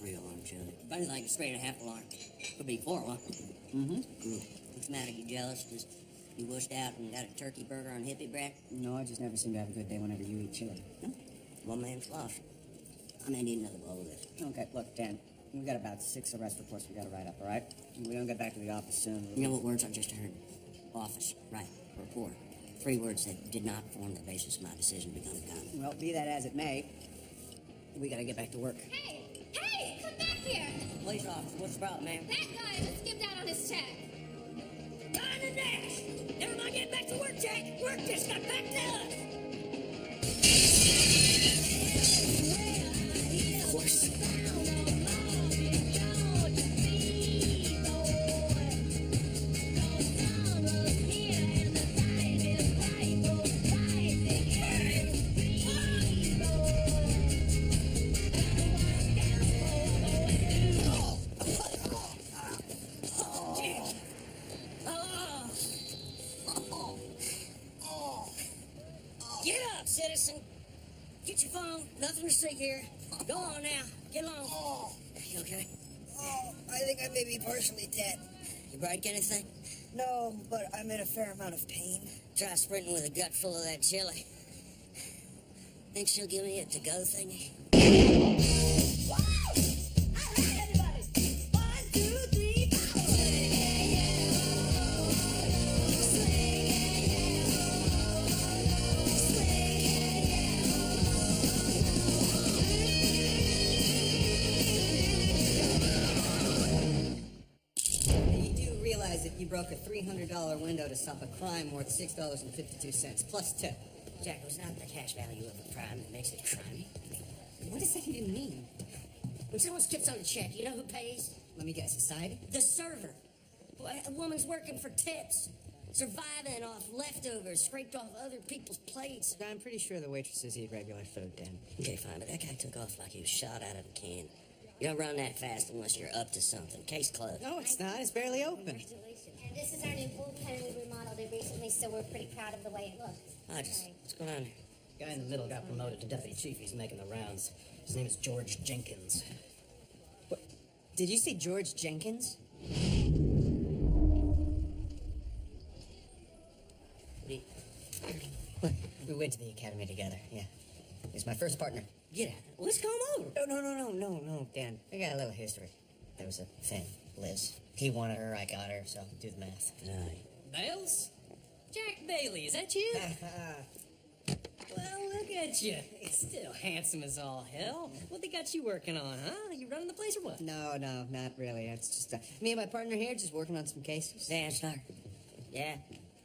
3-alarm chili. Funny like straight a half alarm. Could be 4, huh? Mm-hmm. What's the matter? You jealous? Just you wished out and got a turkey burger on hippie bread? No, I just never seem to have a good day whenever you eat chili. One man's lost. I may need another bowl of this. Okay, look, Dan, we got about 6 arrest reports we gotta write up, all right? We don't get back to the office soon. You know what words I just heard? Office, right, report. 3 words that did not form the basis of my decision to become a gun. Well, be that as it may, we gotta get back to work. Hey! Hey! Come back here! Police officer, what's the problem, ma'am? That guy was skimmed out on his check. Gun and dash! Never mind getting back to work, Jack! Work just got back to us! Of course. Get up, citizen. Get your phone. Nothing to see here. Go on now. Get along. You okay? I think I may be partially dead. You break anything? No, but I'm in a fair amount of pain. Try sprinting with a gut full of that chili. Think she'll give me a to-go thingy? That you broke a $300 window to stop a crime worth $6.52 plus tip. Jack, it was not the cash value of a crime that makes it crimey. What does that even mean? When someone skips on a check, you know who pays? Let me guess, society? The server. Well, a woman's working for tips, surviving off leftovers scraped off other people's plates. I'm pretty sure the waitresses eat regular food, Dan. Okay, fine, but that guy took off like he was shot out of a can. You don't run that fast unless you're up to something. Case closed. No, it's not. It's barely open. Congratulations. And this is our new bullpen we remodeled it recently, so we're pretty proud of the way it looks. What's going on here? Guy in the middle got promoted to deputy chief. He's making the rounds. His name is George Jenkins. What? Did you say George Jenkins? We went to the academy together, yeah. He's my first partner. Get out. Let's come over. No, Dan. We got a little history. There was a thing, Liz. He wanted her, I got her, so do the math. Bales? Jack Bailey, is that you? Well, look at you. Still handsome as all hell. What they got you working on, huh? You running the place or what? No, not really. It's just me and my partner here just working on some cases. Dan Stark. Yeah,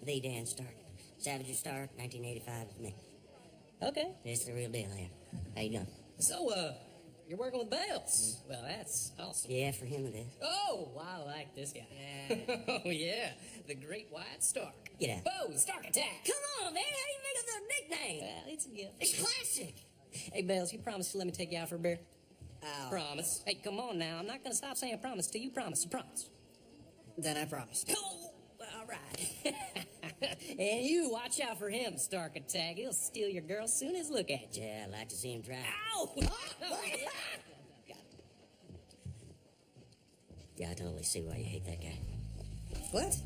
the Dan Stark. Savage Stark, 1985 with me. Okay. It's the real deal here. How you doing? So, you're working with Bales. Well, that's awesome. Yeah, for him it is. Oh, I like this guy. Yeah. Oh, yeah. The Great White Stark. Get out. Whoa, Stark Attack. Come on, man. How you make up the nickname? Well, it's a gift. It's classic. Hey, Bales, you promise to let me take you out for a beer? Ow. Promise. Hey, come on now. I'm not going to stop saying promise till you promise to promise. Then I promise. Oh, all right. And you watch out for him, Stark Attack. He'll steal your girl soon as look at you. Yeah, I'd like to see him try. Ow! Yeah, I totally see why you hate that guy. What?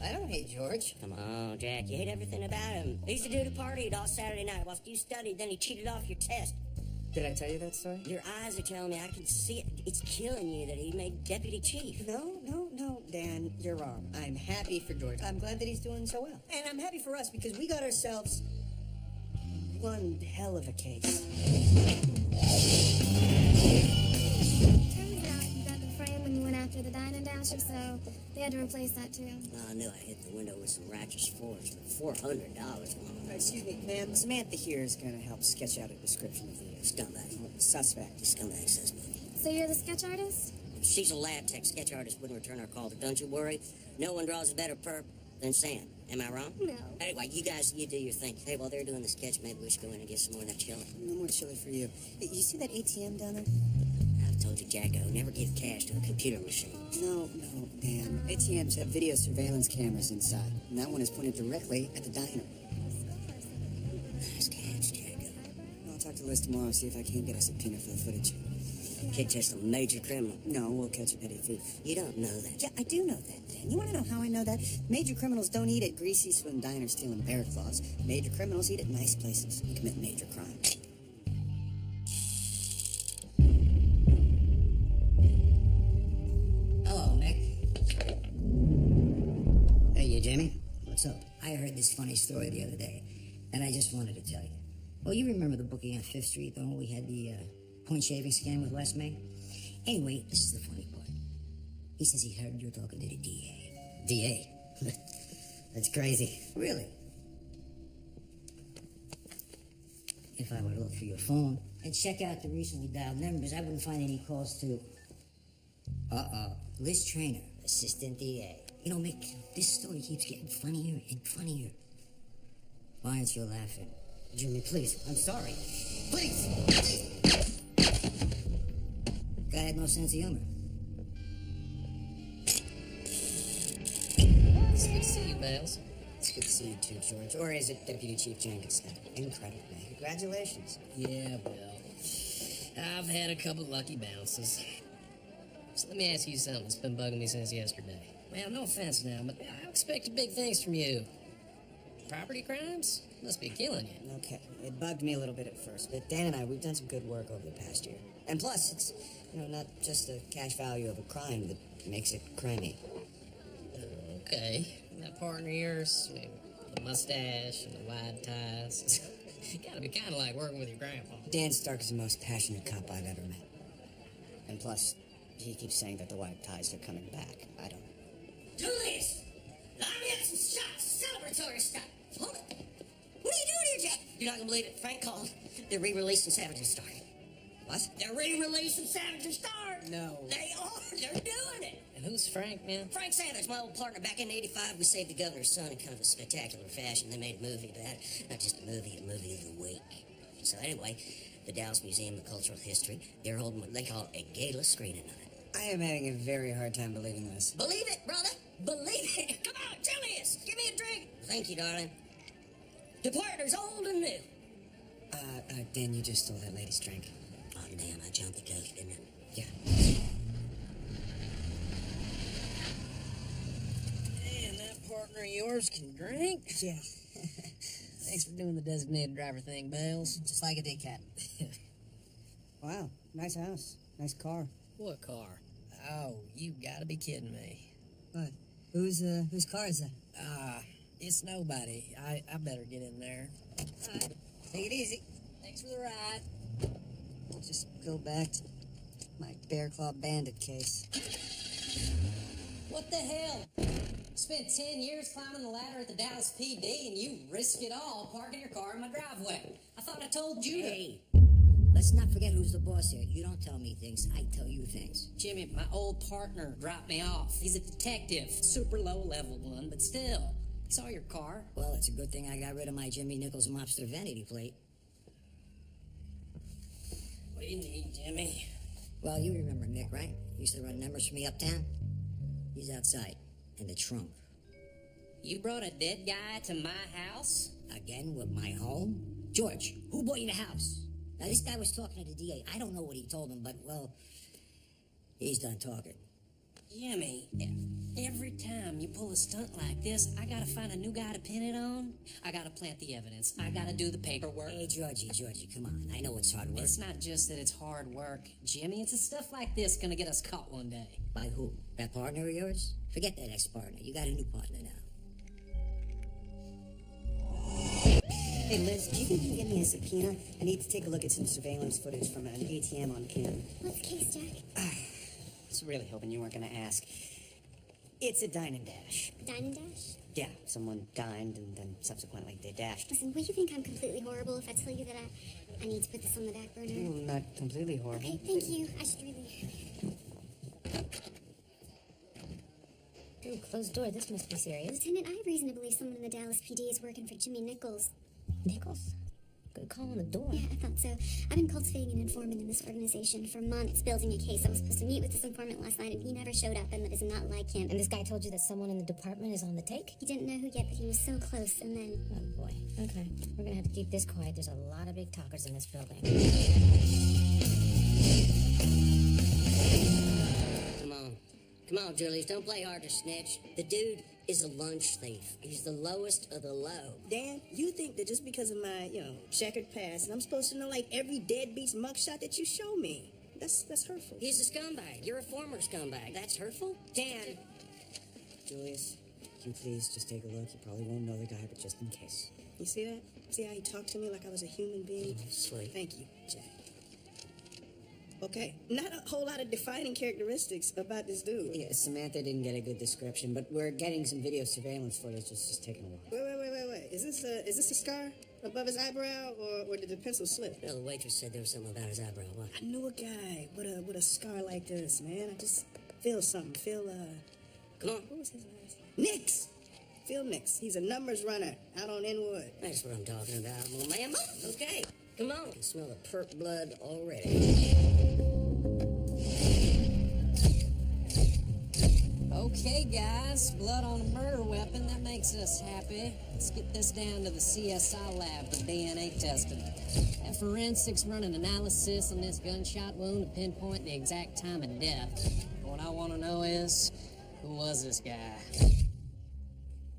I don't hate George. Come on, Jack. You hate everything about him. He used to do the party all Saturday night whilst you studied, then he cheated off your test. Did I tell you that story? Your eyes are telling me I can see it. It's killing you that he made deputy chief. No, Dan, you're wrong. I'm happy for George. I'm glad that he's doing so well. And I'm happy for us because we got ourselves one hell of a case. Turns out you got the frame when you went after the Dine and Dasher, so they had to replace that too. Well, I knew I hit the window with some righteous force for $400. Excuse me, ma'am. Samantha here is going to help sketch out a description of the Scumbag. suspect. Scumbag says me. So you're the sketch artist? If she's a lab tech, sketch artist wouldn't return our call, but don't you worry. No one draws a better perp than Sam. Am I wrong? No. Anyway, you guys, you do your thing. Hey, while they're doing the sketch, maybe we should go in and get some more of that chili. No more chili for you. Hey, you see that ATM down there? I've told you, Jacko, never give cash to a computer machine. No, Dan. ATMs have video surveillance cameras inside, and that one is pointed directly at the diner. Nice catch, Jacko. I'll talk to Liz tomorrow, see if I can't get a subpoena for the footage. Kicked just a major criminal. No, we'll catch a petty thief. You don't know that. Yeah, I do know that, Dan. You want to know how I know that? Major criminals don't eat at greasy swim diners stealing bear claws. Major criminals eat at nice places and commit major crimes. Hello, Nick. Hey, you, Jamie. What's up? I heard this funny story the other day, and I just wanted to tell you. Well, you remember the bookie on 5th Street, the one we had the point shaving scam with Les May? Anyway, this is the funny part. He says he heard you were talking to the DA. DA. That's crazy. Really? If I were to look for your phone and check out the recently dialed numbers, I wouldn't find any calls to... Liz Trainer, assistant DA. You know, Mick, this story keeps getting funnier and funnier. Why aren't you laughing? Jimmy, please. I'm sorry. Please! Guy had no sense of humor. It's good to see you, Bales. It's good to see you too, George. Or is it Deputy Chief Jenkins? Incredible. Congratulations. Yeah, well, I've had a couple lucky bounces. So let me ask you something that's been bugging me since yesterday. Well, no offense now, but I expected big things from you. Property crimes? Must be killing you. Okay, it bugged me a little bit at first, but Dan and I, we've done some good work over the past year. And plus, it's, not just the cash value of a crime that makes it crimey. Okay. That partner of yours, the mustache and the wide ties. Gotta be kind of like working with your grandpa. Dan Stark is the most passionate cop I've ever met. And plus, he keeps saying that the white ties are coming back. I don't know. Julius! I'm getting some shots, celebratory stuff. Hold it. What are you doing here, Jack? You're not gonna believe it. Frank called. They're re-releasing Savage and Stark. What? They're re-releasing Savage and Stark. No. They are. They're doing it. And who's Frank, man? Frank Savage, my old partner. Back in '85, we saved the governor's son in kind of a spectacular fashion. They made a movie about it. Not just a movie of the week. So anyway, the Dallas Museum of Cultural History, they're holding what they call a gala screening of it. I am having a very hard time believing this. Believe it, brother. Believe it. Come on, Julius. Give me a drink. Thank you, darling. The partner's old and new. Dan, you just stole that lady's drink. Oh, damn, I jumped the coach, didn't I? Yeah. Man, that partner of yours can drink? Yeah. Thanks for doing the designated driver thing, Bales. Just like a decap. Wow, nice house. Nice car. What car? Oh, you gotta be kidding me. What? Whose car is that? It's nobody. I better get in there. All right, take it easy. Thanks for the ride. I'll just go back to my Bear Claw Bandit case. What the hell? Spent 10 years climbing the ladder at the Dallas PD, and you risk it all parking your car in my driveway. I thought I told you Hey, let's not forget who's the boss here. You don't tell me things, I tell you things. Jimmy, my old partner dropped me off. He's a detective, super low-level one, but still. He saw your car. Well, it's a good thing I got rid of my Jimmy Nichols mobster vanity plate. What do you need, Jimmy? Well, you remember Nick, right? Used to run numbers for me uptown. He's outside, in the trunk. You brought a dead guy to my house? Again, with my home? George, who bought you the house? Now, this guy was talking to the DA. I don't know what he told him, but, well, he's done talking. Jimmy, every time you pull a stunt like this, I gotta find a new guy to pin it on. I gotta plant the evidence. I gotta do the paperwork. Hey, Georgie, come on. I know it's hard work. It's not just that it's hard work, Jimmy. It's the stuff like this gonna get us caught one day. By who? That partner of yours? Forget that ex-partner. You got a new partner now. Hey, Liz, do you think you can get me a subpoena? I need to take a look at some surveillance footage from an ATM on Canton. What's the case, Jack? I was really hoping you weren't going to ask. It's a dine and dash. Dine and dash? Yeah, someone dined and then subsequently they dashed. Listen, will you think I'm completely horrible if I tell you that I need to put this on the back burner? Not completely horrible. Okay, thank you. I should really... Ooh, closed door. This must be serious. Lieutenant, I have reason to believe someone in the Dallas PD is working for Jimmy Nichols. Nichols? Good call on the door. Yeah, I thought so. I've been cultivating an informant in this organization for months, building a case. I was supposed to meet with this informant last night, and he never showed up, and that is not like him. And this guy told you that someone in the department is on the take? He didn't know who yet, but he was so close, and then... Oh, boy. Okay. We're gonna have to keep this quiet. There's a lot of big talkers in this building. Come on. Come on, Julius, don't play hard to snitch. The dude is a lunch thief. He's the lowest of the low. Dan, you think that just because of my, checkered past, and I'm supposed to know, like, every deadbeat's mugshot that you show me. That's hurtful. He's a scumbag. You're a former scumbag. That's hurtful? Dan! Julius, can you please just take a look? You probably won't know the guy, but just in case. You see that? See how he talked to me like I was a human being? Sweet. Thank you, Jack. Okay, not a whole lot of defining characteristics about this dude. Yeah, Samantha didn't get a good description, but we're getting some video surveillance footage. It's just taking a while. Wait. Is this a scar above his eyebrow, or did the pencil slip? Well, the waitress said there was something about his eyebrow. What? I knew a guy with a scar like this, man. I just feel something. Come on. What was his last name? Nix! Phil Nix. He's a numbers runner out on Inwood. That's what I'm talking about, well, ma'am. Okay, come on. I can smell the perp blood already. Okay, guys, blood on a murder weapon, that makes us happy. Let's get this down to the CSI lab for DNA testing. Have forensics run an analysis on this gunshot wound to pinpoint the exact time of death. What I want to know is, who was this guy?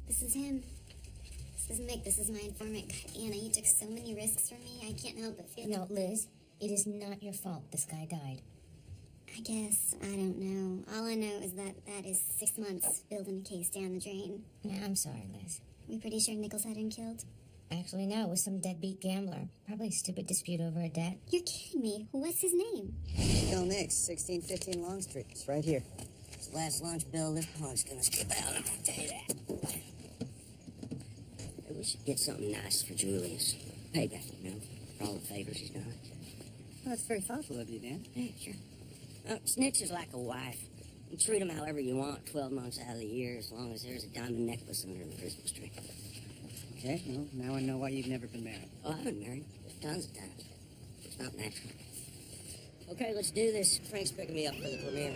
This is him. This is Mick. This is my informant. God, Anna, you took so many risks for me. I can't help but feel... No, Liz, it is not your fault this guy died. I guess. I don't know. All I know is that is 6 months building a case down the drain. Yeah, I'm sorry, Liz. We pretty sure Nichols had him killed? Actually, no, it was some deadbeat gambler. Probably a stupid dispute over a debt. You're kidding me. What's his name? Phil Nix, 1615 Long Street. It's right here. This last lunch bill, this punk's gonna skip out, I'm gonna tell you that. Hey, we should get something nice for Julius. Payback, for all the favors he's done. Well, that's very thoughtful of you, Dan. Yeah, sure. Snitch is like a wife. You treat him however you want, 12 months out of the year, as long as there's a diamond necklace under the Christmas tree. Okay, well, now I know why you've never been married. Oh, I've been married tons of times. It's not natural. Okay, let's do this. Frank's picking me up for the premiere.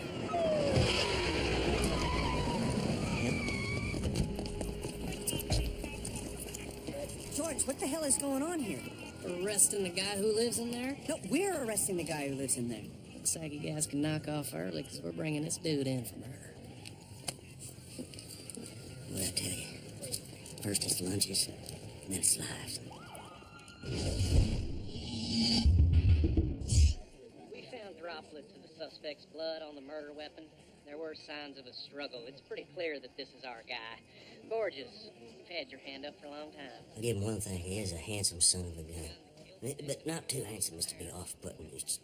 George, what the hell is going on here? Arresting the guy who lives in there? No, we're arresting the guy who lives in there. Looks like you guys can knock off early because we're bringing this dude in from her. What I tell you? First it's lunches, and then it's lives. We found droplets of the suspect's blood on the murder weapon. There were signs of a struggle. It's pretty clear that this is our guy. Gorgeous. You've had your hand up for a long time. I'll give him one thing. He is a handsome son of a gun. But not too handsome as to be off-putting. He's just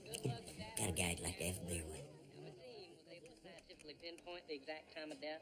got a guy I'd like to have a beer with. The team was able to scientifically pinpoint the exact time of death.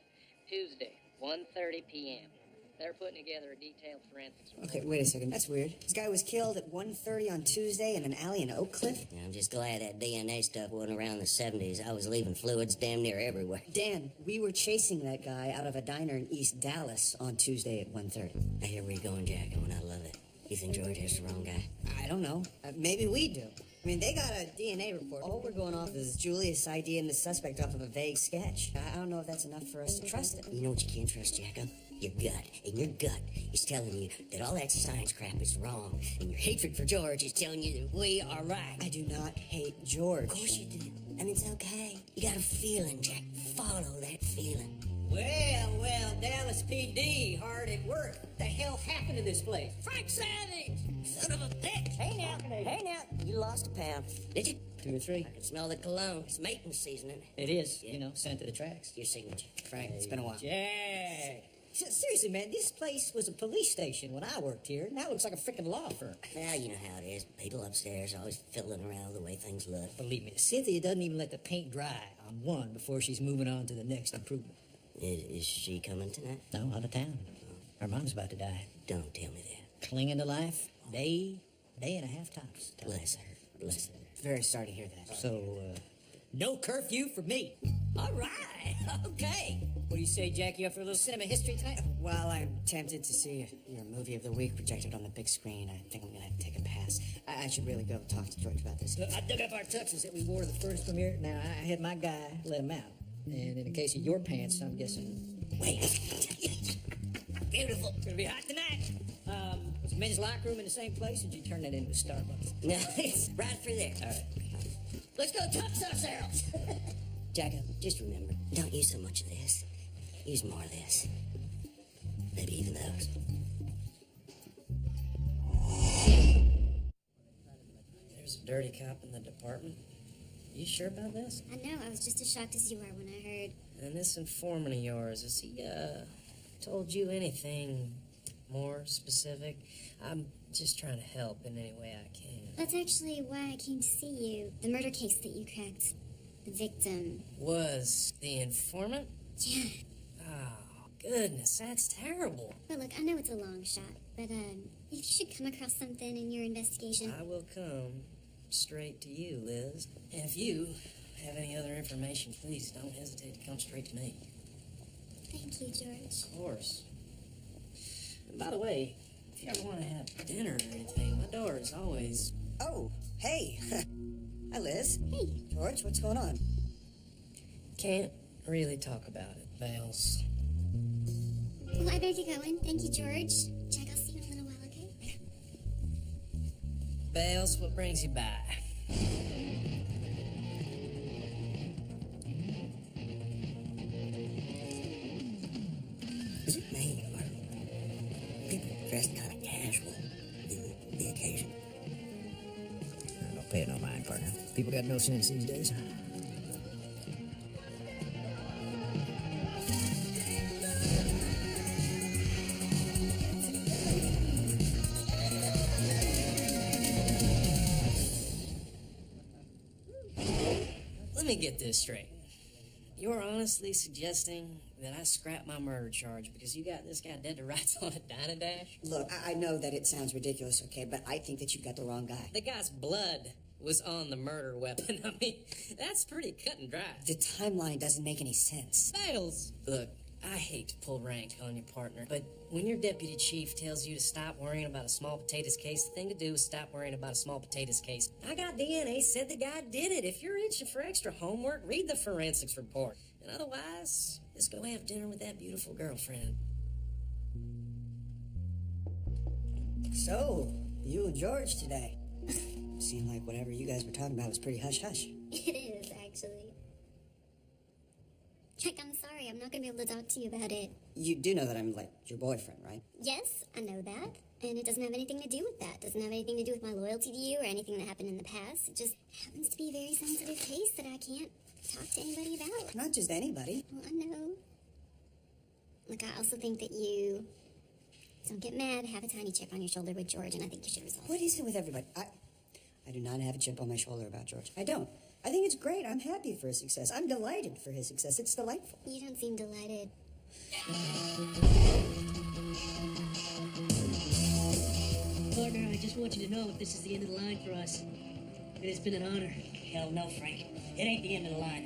Tuesday, 1:30 p.m. They're putting together a detailed forensics report. Okay, wait a second. That's weird. This guy was killed at 1:30 on Tuesday in an alley in Oak Cliff? Yeah, I'm just glad that DNA stuff wasn't around the 70s. I was leaving fluids damn near everywhere. Dan, we were chasing that guy out of a diner in East Dallas on Tuesday at 1:30. I hear where you're going, Jack, and I love it. You think George is the wrong guy? I don't know. Maybe we do. I mean, they got a DNA report. All we're going off is Julius IDing the suspect off of a vague sketch. I don't know if that's enough for us to trust him. You know what you can't trust, Jacko? Your gut. And your gut is telling you that all that science crap is wrong. And your hatred for George is telling you that we are right. I do not hate George. Of course you do. And it's okay. You got a feeling, Jack. Follow that feeling. Well, Dallas PD, hard at work. What the hell happened to this place? Frank Savage! Son of a bitch! Hey now, you lost a pound. Did you? 2 or 3. I can smell the cologne. It's mating season, isn't it? It is, Yeah. scent of the tracks. Your signature. Frank, it's been a while. Jack! Seriously, man, this place was a police station when I worked here. Now it looks like a freaking law firm. Well, you know how it is. People upstairs always fiddling around the way things look. Believe me, Cynthia doesn't even let the paint dry on one before she's moving on to the next improvement. Is she coming tonight? No, out of town. Her mom's about to die. Don't tell me that. Clinging to life, day and a half tops. Bless her. Bless her. Very sorry to hear that. So, no curfew for me. All right. Okay. What do you say, Jack? You up for a little cinema history tonight? Well, I'm tempted to see your movie of the week projected on the big screen. I think I'm going to take a pass. I should really go talk to George about this. I dug up our tuxes that we wore to the first premiere. Now, I had my guy let him out. And in the case of your pants, I'm guessing... Wait. Beautiful. It's going to be hot tonight. Was the men's locker room in the same place, or did you turn that into a Starbucks? No, it's right through there. All right. Let's go touch ourselves. Jacko, just remember, don't use so much of this. Use more of this. Maybe even those. There's a dirty cop in the department. You sure about this? I know, I was just as shocked as you are when I heard. And this informant of yours, has he, told you anything more specific? I'm just trying to help in any way I can. That's actually why I came to see you. The murder case that you cracked. The victim. Was the informant? Yeah. Oh, goodness, that's terrible. Well, look, I know it's a long shot, but, if you should come across something in your investigation... I will come straight to you, Liz. And if you have any other information, please don't hesitate to come straight to me. Thank you, George. Of course. And by the way, if you ever want to have dinner or anything, my door is always... Oh, hey. Hi, Liz. Hey. George, what's going on? Can't really talk about it, Bales. Well, I better get going. Thank you, George. Jack, I'll see you in a little while, okay? Bales, what brings you by? Is it me, or people dressed kind of casual in the occasion? Don't pay it no mind, partner. People got no sense these days. Let me get this straight. You're honestly suggesting that I scrap my murder charge because you got this guy dead to rights on a dine and dash? Look, I know that it sounds ridiculous, okay, but I think that you got the wrong guy. The guy's blood was on the murder weapon. I mean, that's pretty cut and dry. The timeline doesn't make any sense. Bales! Look, I hate to pull rank on your partner, but when your deputy chief tells you to stop worrying about a small potatoes case, the thing to do is stop worrying about a small potatoes case. I got DNA, said the guy did it. If you're itching for extra homework, read the forensics report. And otherwise, just go have dinner with that beautiful girlfriend. So, you and George today. Seemed like whatever you guys were talking about was pretty hush-hush. It is, actually. Jack, I'm sorry. I'm not going to be able to talk to you about it. You do know that I'm, like, your boyfriend, right? Yes, I know that. And it doesn't have anything to do with that. It doesn't have anything to do with my loyalty to you or anything that happened in the past. It just happens to be a very sensitive case that I can't talk to anybody about. Not just anybody. Well, I know. Look, I also think that you don't get mad, have a tiny chip on your shoulder with George, and I think you should resolve it. What is it with everybody? I do not have a chip on my shoulder about George. I don't. I think it's great. I'm happy for his success. I'm delighted for his success. It's delightful. You don't seem delighted. Partner, I just want you to know if this is the end of the line for us. It has been an honor. Hell no, Frank. It ain't the end of the line.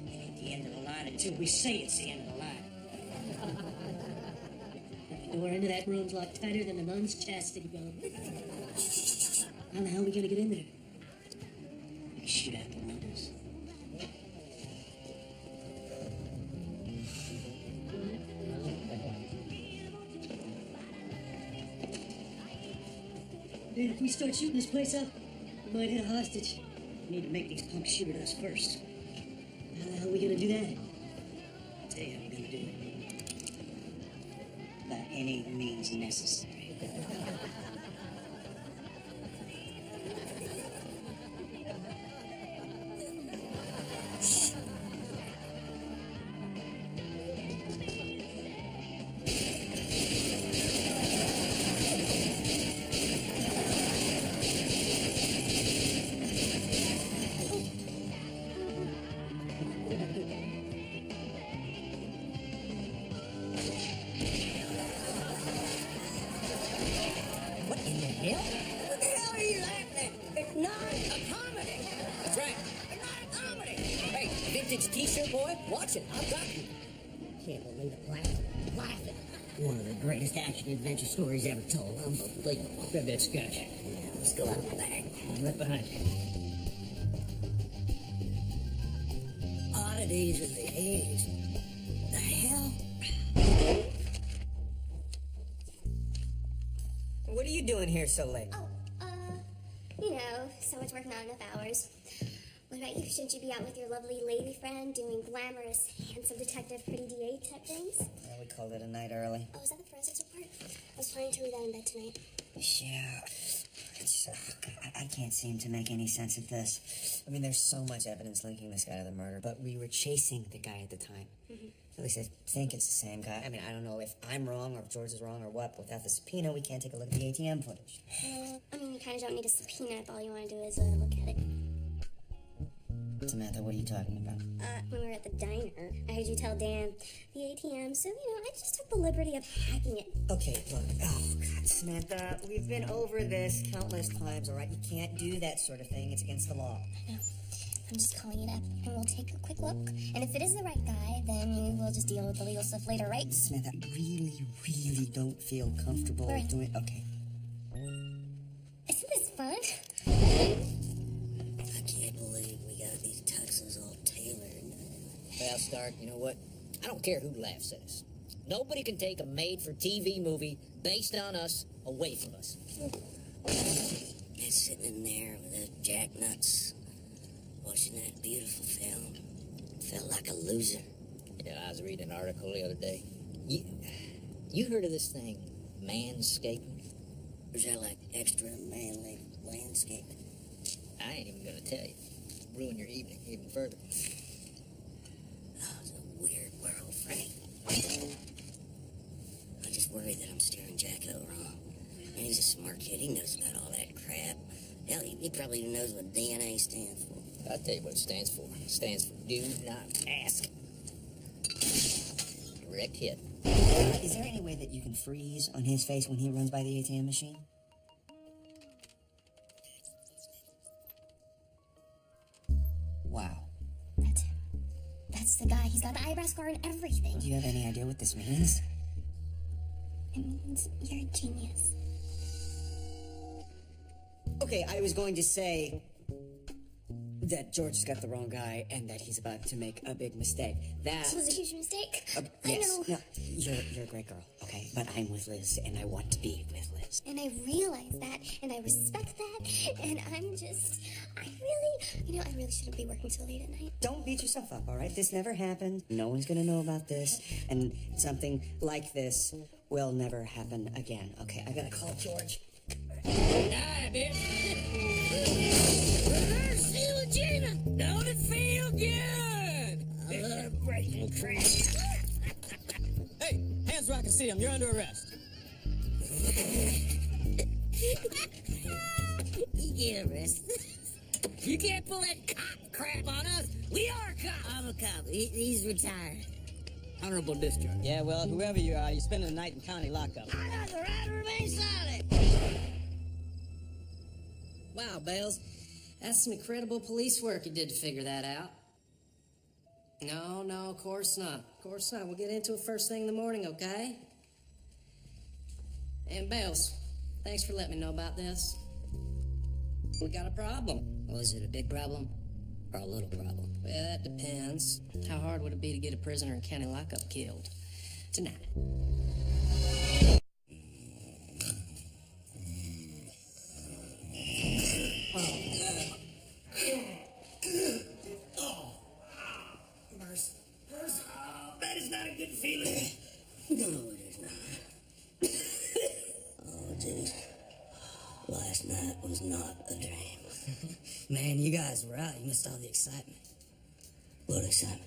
It ain't the end of the line until we say it's the end of the line. The door into that room's locked tighter than a nun's chastity belt. How the hell are we gonna get in there? We shoot out the windows. Dude, if we start shooting this place up, we might hit a hostage. We need to make these punks shoot at us first. How the hell are we gonna do that? I'll tell you how we're gonna do it. By any means necessary. What in the hell? What the hell are you laughing at? It's not a comedy. That's right. It's not a comedy. Hey, vintage t-shirt boy, watch it. I've got you. Can't believe it. Laughing. One of the greatest action adventure stories ever told. Unbelievable. Grab that scotch. Yeah, let's go out the back. Right behind you. Oddities of the 80s. The hell? What are you doing here so late? Oh, you know, so much work, not enough hours. What What about you? Shouldn't you be out with your lovely lady friend doing glamorous, handsome detective, pretty DA type things? Yeah, we called it a night early. Oh, is that the forensics report? I was planning to read that in bed tonight. Yeah. I can't seem to make any sense of this. I mean, there's so much evidence linking this guy to the murder, but we were chasing the guy at the time. At least I think it's the same guy. I mean, I don't know if I'm wrong or if George is wrong or what, but without the subpoena, we can't take a look at the ATM footage. I mean, you kind of don't need a subpoena if all you want to do is look at it. Samantha, what are you talking about? When we were at the diner, I heard you tell Dan the ATM, so, I just took the liberty of hacking it. Okay, look. Oh, God, Samantha, we've been over this countless times, all right? You can't do that sort of thing. It's against the law. I know. I'm just calling it up, and we'll take a quick look. And if it is the right guy, then we'll just deal with the legal stuff later, right? Samantha, I really don't feel comfortable doing it. Okay. Isn't this fun? I can't believe we got these tuxes all tailored. Well, Stark, you know what? I don't care who laughs at us. Nobody can take a made-for-TV movie based on us away from us. And sitting in there with those jacknuts, watching that beautiful film, felt like a loser. Yeah, I was reading an article the other day. You heard of this thing, manscaping? Is that like extra manly landscaping? I ain't even gonna tell you. Ruin your evening even further. Oh, it's a weird world, Frank. I just worry that I'm steering Jacko wrong. And he's a smart kid. He knows about all that crap. Hell, he probably even knows what DNA stands for. I'll tell you what it stands for. It stands for do not ask. Direct hit. Is there any way that you can freeze on his face when he runs by the ATM machine? Wow. That's him. That's the guy. He's got the eyebrow scar and everything. Do you have any idea what this means? It means you're a genius. Okay, I was going to say that George has got the wrong guy and that he's about to make a big mistake. That This was a huge mistake. yes. I know. No, you're a great girl, okay? But I'm with Liz and I want to be with Liz. And I realize that, and I respect that, and I really shouldn't be working till late at night. Don't beat yourself up, all right? This never happened. No one's gonna know about this, and something like this will never happen again. Okay, I gotta call George. Die, bitch. Reverse seal, Gina. Don't it feel good? I love breaking crap. Hey, hands where I can see them. You're under arrest. You get arrested. You can't pull that cop crap on us. We are cops. I'm a cop. He's retired. Honorable discharge. Yeah, well, whoever you are, you're spending the night in county lockup. I got the right to remain silent. Wow, Bales. That's some incredible police work you did to figure that out. No, of course not. Of course not. We'll get into it first thing in the morning, okay? And Bales, thanks for letting me know about this. We got a problem. Well, is it a big problem or a little problem? Well, that depends. How hard would it be to get a prisoner in county lockup killed? Tonight. Mercy. Oh, that is not a good feeling. No, it is not. Oh, geez. Last night was not a dream. Man, you guys were out. You missed all the excitement. What excitement?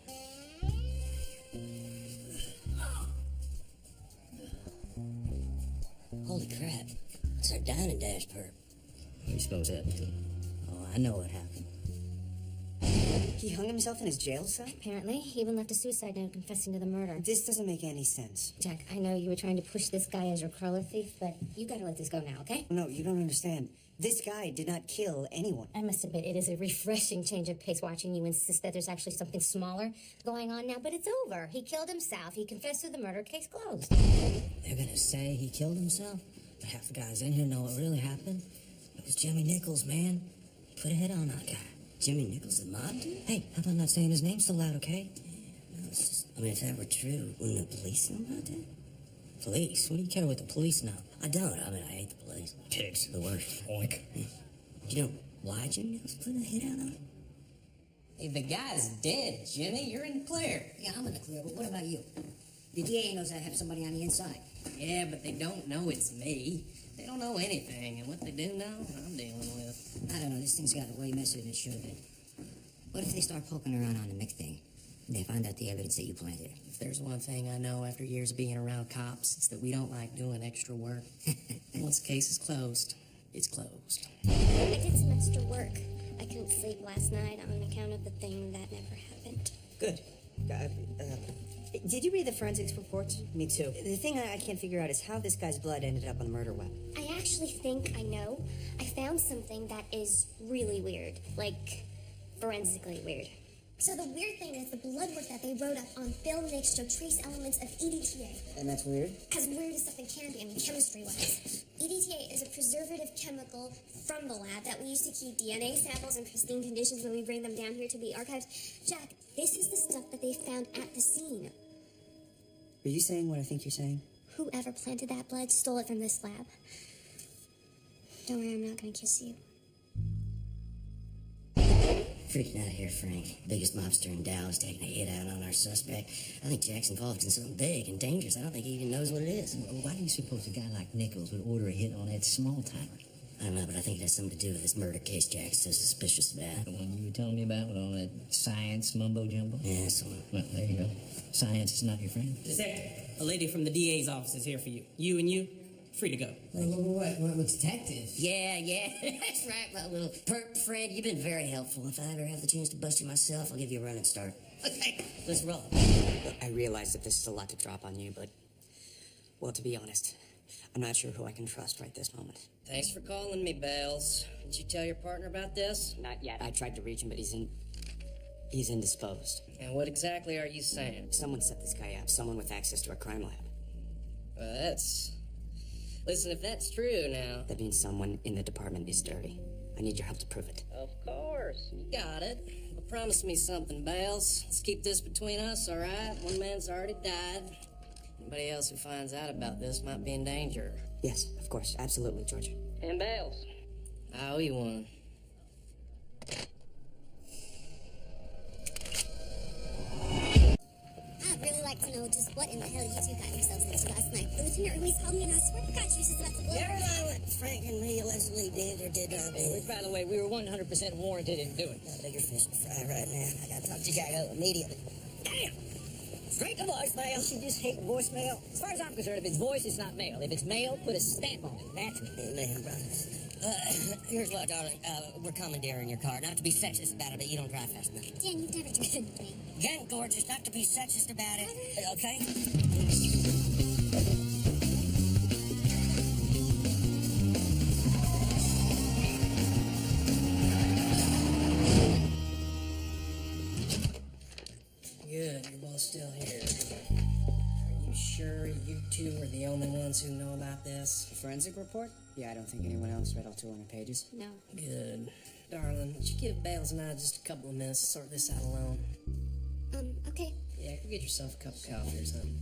Holy crap. It's our Dine and Dash perp. What do you suppose happened to him? Oh, I know what happened. He hung himself in his jail cell? Apparently, he even left a suicide note confessing to the murder. This doesn't make any sense. Jack, I know you were trying to push this guy as your crawler thief, but you gotta let this go now, okay? No, you don't understand. This guy did not kill anyone. I must admit, it is a refreshing change of pace watching you insist that there's actually something smaller going on now, but it's over. He killed himself. He confessed to the murder. Case closed. They're gonna say he killed himself? But half the guys in here know what really happened. It was Jimmy Nichols, man. Put a hit on that guy. Jimmy Nichols, the mob dude? Hey, how about not saying his name so loud, okay? No, it's just, I mean, if that were true, wouldn't the police know about that? Police? What do you care what the police know? I don't. I mean, I hate the police. Pigs, the worst. Oink. Yeah. You know why Jimmy Nichols put a hit out on him? Hey, the guy's dead, Jimmy. You're in the clear. Yeah, I'm in the clear, but what about you? The DA knows I have somebody on the inside. Yeah, but they don't know it's me. They don't know anything, and what they do know, I'm dealing with. I don't know, this thing's got way messier than it should have been. What if they start poking around on the Mick thing? And they find out the evidence that you planted? If there's one thing I know after years of being around cops, it's that we don't like doing extra work. Once the case is closed, it's closed. I did some extra work. I couldn't sleep last night on account of the thing that never happened. Good. Did you read the forensics reports? Me too. The thing I can't figure out is how this guy's blood ended up on the murder weapon. I actually think I know. I found something that is really weird. Like, forensically weird. So the weird thing is the blood work that they wrote up on film mix showed trace elements of EDTA. And that's weird? As weird as something can be, I mean, chemistry-wise. EDTA is a preservative chemical from the lab that we use to keep DNA samples in pristine conditions when we bring them down here to be archived. Jack, this is the stuff that they found at the scene. Are you saying what I think you're saying? Whoever planted that blood stole it from this lab. Don't worry, I'm not gonna kiss you. Freaking out here, Frank. Biggest mobster in Dallas taking a hit out on our suspect. I think Jack's involved in something big and dangerous. I don't think he even knows what it is. Why do you suppose a guy like Nichols would order a hit on that small timer? I don't know, but I think it has something to do with this murder case Jack's so suspicious about. The one you were telling me about with all that science mumbo-jumbo? Yeah, so... Well, there you go. Science is not your friend. Detective, a lady from the DA's office is here for you. You and you, free to go. What detective? Yeah, that's right, my little perp friend. You've been very helpful. If I ever have the chance to bust you myself, I'll give you a running start. Okay, let's roll. I realize that this is a lot to drop on you, but... Well, to be honest, I'm not sure who I can trust right this moment. Thanks for calling me, Bells. Did you tell your partner about this? Not yet. I tried to reach him, but he's indisposed. And what exactly are you saying? Someone set this guy up. Someone with access to a crime lab. Well, that's... Listen, if that's true now... That means someone in the department is dirty. I need your help to prove it. Of course. You got it. But promise me something, Bells. Let's keep this between us, all right? One man's already died. Anybody else who finds out about this might be in danger. Yes, of course. Absolutely, George. And Bells, I owe you one. I'd really like to know just what in the hell you two got yourselves into last night. The lieutenant always called me and I swear to God she was just about to blow. You ever know what Frank and me allegedly did or did not do? By the way, we were 100% warranted in doing. Got a bigger fish to fry right now. I gotta talk to Chicago immediately. Damn! Straight to voicemail. You just hate voicemail. As far as I'm concerned, if it's voice, it's not mail. If it's mail, put a stamp on it. That's me. Man, brother. Here's what, darling. We're commandeering your car. Not to be sexist about it, but you don't drive fast enough. Dan, you've never trusted me. Again, gorgeous, not to be sexist about it. Okay? Good, you're both still here. Are you sure you two are the only ones who know about this? A forensic report? Yeah, I don't think anyone else read all 200 pages. No. Good. Darling, would you give Bales and I just a couple of minutes to sort this out alone? Okay. Yeah, go get yourself a cup of coffee or something.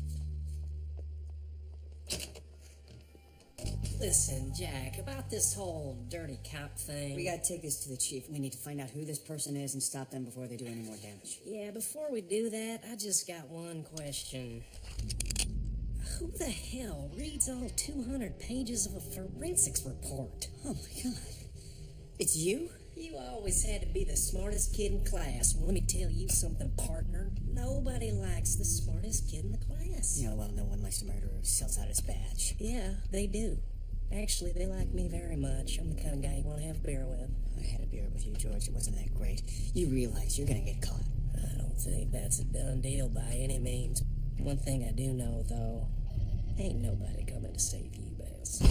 Listen, Jack, about this whole dirty cop thing... We gotta take this to the chief. We need to find out who this person is and stop them before they do any more damage. Yeah, before we do that, I just got one question. Who the hell reads all 200 pages of a forensics report? Oh my God. It's you? You always had to be the smartest kid in class. Well, let me tell you something, partner. Nobody likes the smartest kid in the class. Yeah, well, no one likes a murderer who sells out his badge. Yeah, they do. Actually, they like me very much. I'm the kind of guy you want to have a beer with. I had a beer with you, George. It wasn't that great. You realize you're gonna get caught. I don't think that's a done deal by any means. One thing I do know, though, ain't nobody coming to save you, Bales.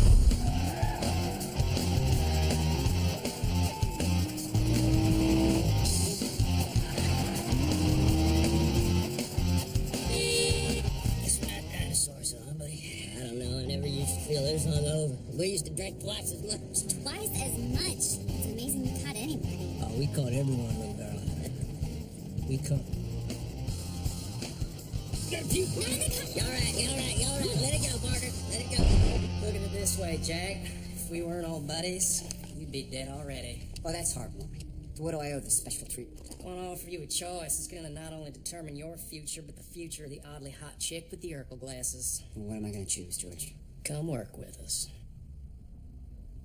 It's not dinosaurs, huh, buddy? I don't know. I never used to feel this hungover. We used to drink twice as much. Twice as much. It's amazing you caught anybody. Oh, we caught everyone, little girl. We caught... All right. Let it go, Parker. Let it go. Look at it this way, Jack. If we weren't all buddies, you'd be dead already. Oh, that's heartwarming. What do I owe this special treatment? I want to offer you a choice. It's going to not only determine your future, but the future of the oddly hot chick with the Urkel glasses. What am I going to choose, George? Come work with us.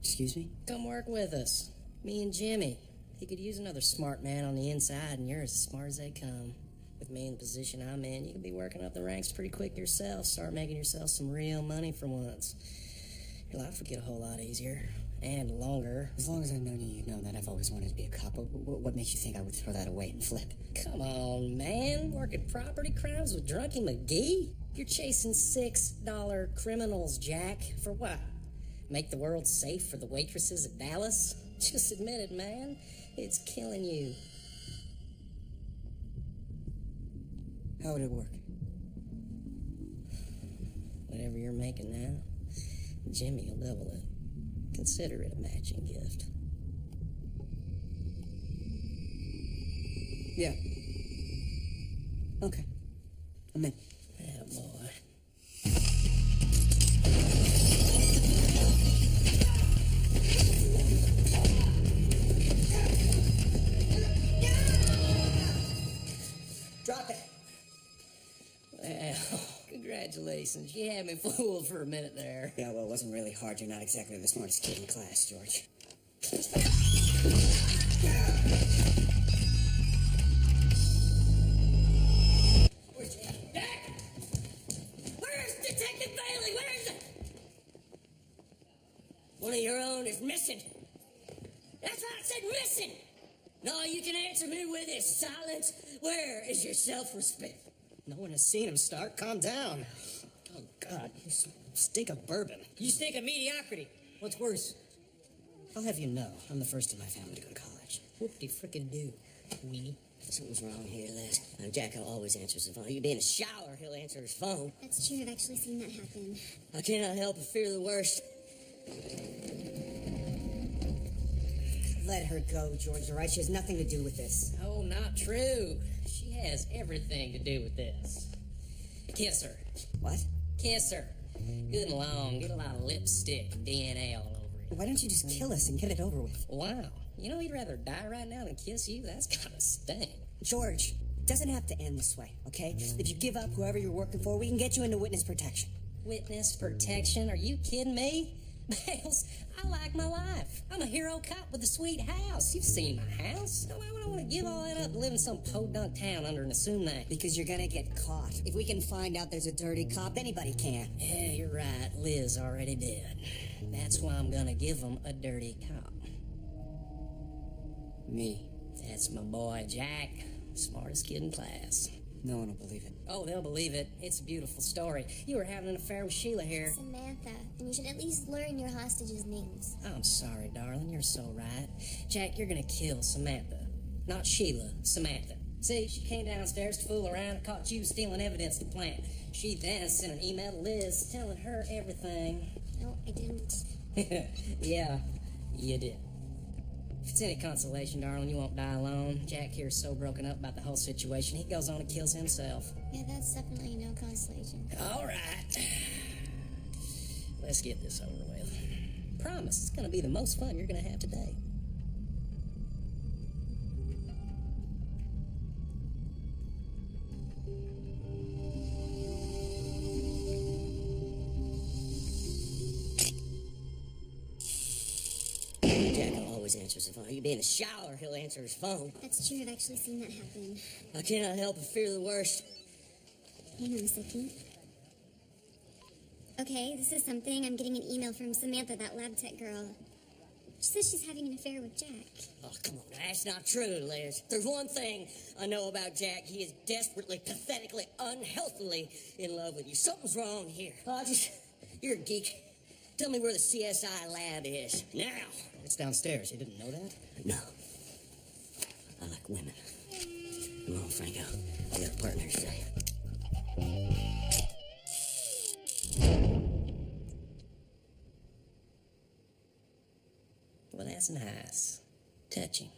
Excuse me? Come work with us. Me and Jimmy. He could use another smart man on the inside, and you're as smart as they come. With me in the position I'm in, you could be working up the ranks pretty quick yourself. Start making yourself some real money for once. Your life would get a whole lot easier. And longer. As long as I've known you, you know that I've always wanted to be a cop. What makes you think I would throw that away and flip? Come on, man. Working property crimes with Drunky McGee? You're chasing $6 criminals, Jack. For what? Make the world safe for the waitresses at Dallas? Just admit it, man. It's killing you. How would it work? Whatever you're making now, Jimmy will double it. Consider it a matching gift. Yeah. Okay. I'm in. Yeah, boy. Drop it. Well, congratulations. You had me fooled for a minute there. Yeah, well, it wasn't really hard. You're not exactly the smartest kid in class, George. Where's Detective Bailey? Where's the... One of your own is missing. That's what I said, missing. And all you can answer me with is silence. Where is your self-respect? No one has seen him start. Calm down. Oh, God. You stink of bourbon. You stink of mediocrity. What's worse? I'll have you know, I'm the first in my family to go to college. Whoop-de-frickin-do, weenie. Something's wrong here, Liz. Jack always answers the phone. You'd be in the shower, he'll answer his phone. That's true, I've actually seen that happen. I cannot help but fear the worst. Let her go, George, all right? She has nothing to do with this. Oh, not true. She has everything to do with this. Kiss her. What? Kiss her. Good and long. Get a lot of lipstick and DNA all over it. Why don't you just kill us and get it over with? Wow. You know, he'd rather die right now than kiss you? That's gotta sting. George, it doesn't have to end this way, okay? If you give up whoever you're working for, we can get you into witness protection. Witness protection? Are you kidding me? Bales, I like my life. I'm a hero cop with a sweet house. You've seen my house. Why would I want to give all that up and live in some podunk town under an assumed name? Because you're gonna get caught. If we can find out there's a dirty cop, anybody can. Yeah, you're right. Liz already did. That's why I'm gonna give him a dirty cop. Me. That's my boy, Jack. Smartest kid in class. No one will believe it. Oh, they'll believe it. It's a beautiful story. You were having an affair with Sheila here. Samantha, and you should at least learn your hostages' names. I'm sorry, darling. You're so right. Jack, you're gonna kill Samantha. Not Sheila, Samantha. See, she came downstairs to fool around and caught you stealing evidence to the plant. She then sent an email to Liz telling her everything. No, I didn't. Yeah, you did. If it's any consolation, darling, you won't die alone. Jack here's so broken up about the whole situation, he goes on and kills himself. Yeah, that's definitely no consolation. All right. Let's get this over with. Promise, it's gonna be the most fun you're gonna have today. Jack always answers the phone. You'd be in the shower, he'll answer his phone. That's true, I've actually seen that happen. I cannot help but fear the worst. Hang on a second. Okay, this is something. I'm getting an email from Samantha, that lab tech girl. She says she's having an affair with Jack. Oh, come on. That's not true, Liz. There's one thing I know about Jack. He is desperately, pathetically, unhealthily in love with you. Something's wrong here. You're a geek. Tell me where the CSI lab is. Now. It's downstairs. You didn't know that? No. I like women. Come on, Franco. We got partners today. Well, that's nice. Touching.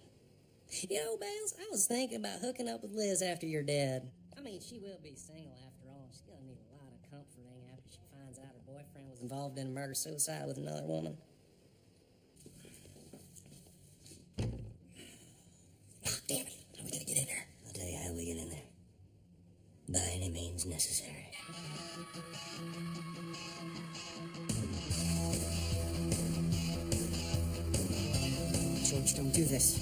You know, Bales, I was thinking about hooking up with Liz after you're dead. I mean, she will be single after all. She's gonna need a lot of comforting after she finds out her boyfriend was involved in a murder-suicide with another woman. means necessary. George, don't do this.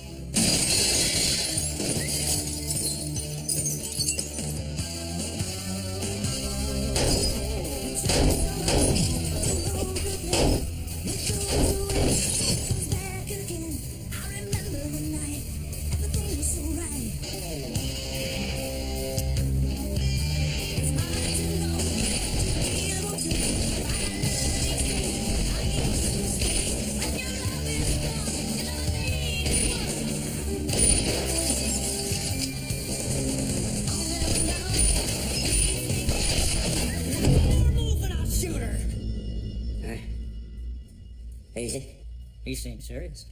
Easy. He seems serious.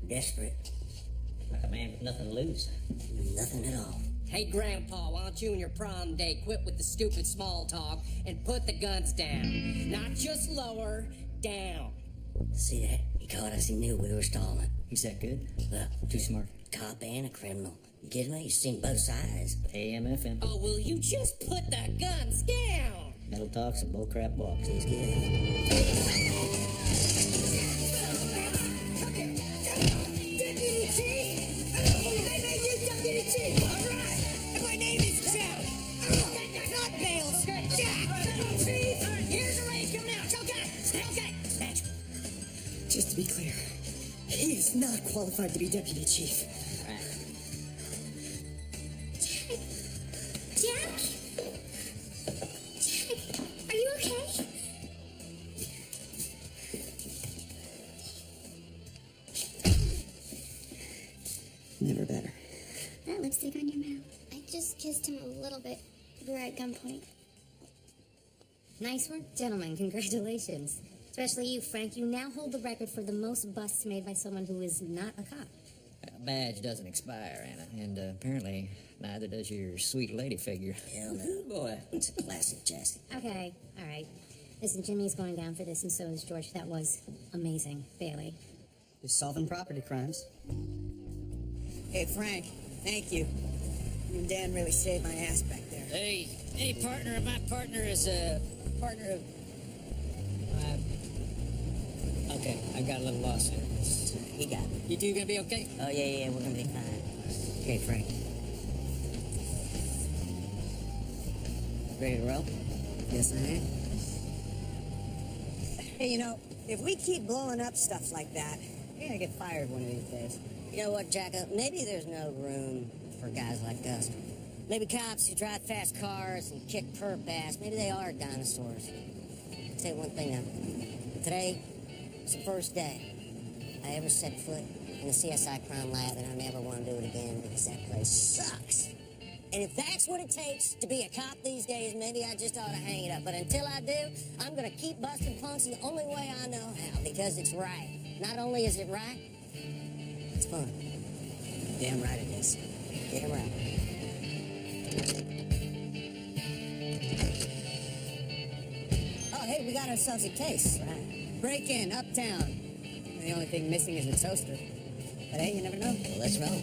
Desperate. Like a man with nothing to lose. Nothing at all. Hey, Grandpa, why don't you and your prom date quit with the stupid small talk and put the guns down? Not just lower, down. See that? He caught us. He knew we were stalling. He's that good? Well, Too smart. cop and a criminal. You kidding me? You've seen both sides. AM, FM. Oh, will you just put the guns down? Metal talks and bullcrap walks. He's good. Deputy Chief! They made you Deputy Chief! All right! And my name is Jack! Not Bales! Jack! Chief! Here's the raise coming out. Okay. Snatch. Just to be clear, he is not qualified to be deputy chief. Jack? Jack, are you okay? Never better. That lipstick on your mouth. I just kissed him a little bit. We were at gunpoint. Nice work, gentlemen. Congratulations. Especially you, Frank. You now hold the record for the most busts made by someone who is not a cop. A badge doesn't expire, Anna. And apparently, neither does your sweet lady figure. Hell no. Boy, it's a classic, Jesse. Okay, all right. Listen, Jimmy's going down for this, and so is George. That was amazing. Bailey. Just solving property crimes. Hey, Frank, thank you. You and Dan really saved my ass back there. Hey, partner. My partner is a partner of. Okay, I got a little lost there. He got it. You two gonna be okay? Oh, yeah, we're gonna be fine. Okay, Frank. Ready to roll? Yes, I am. Hey, you know, if we keep blowing up stuff like that, we're gonna get fired one of these days. You know what, Jacko? Maybe there's no room for guys like us. Maybe cops who drive fast cars and kick perp ass, maybe they are dinosaurs. I'll tell you one thing now. Today, it's the first day I ever set foot in the CSI crime lab, and I never want to do it again because that place sucks. And if that's what it takes to be a cop these days, maybe I just ought to hang it up. But until I do, I'm going to keep busting punks the only way I know how, because it's right. Not only is it right, it's fun. Damn right it is. Damn right. Oh, hey, we got ourselves a case. Right. Break in, uptown. The only thing missing is the toaster. But hey, you never know. Well, let's roll.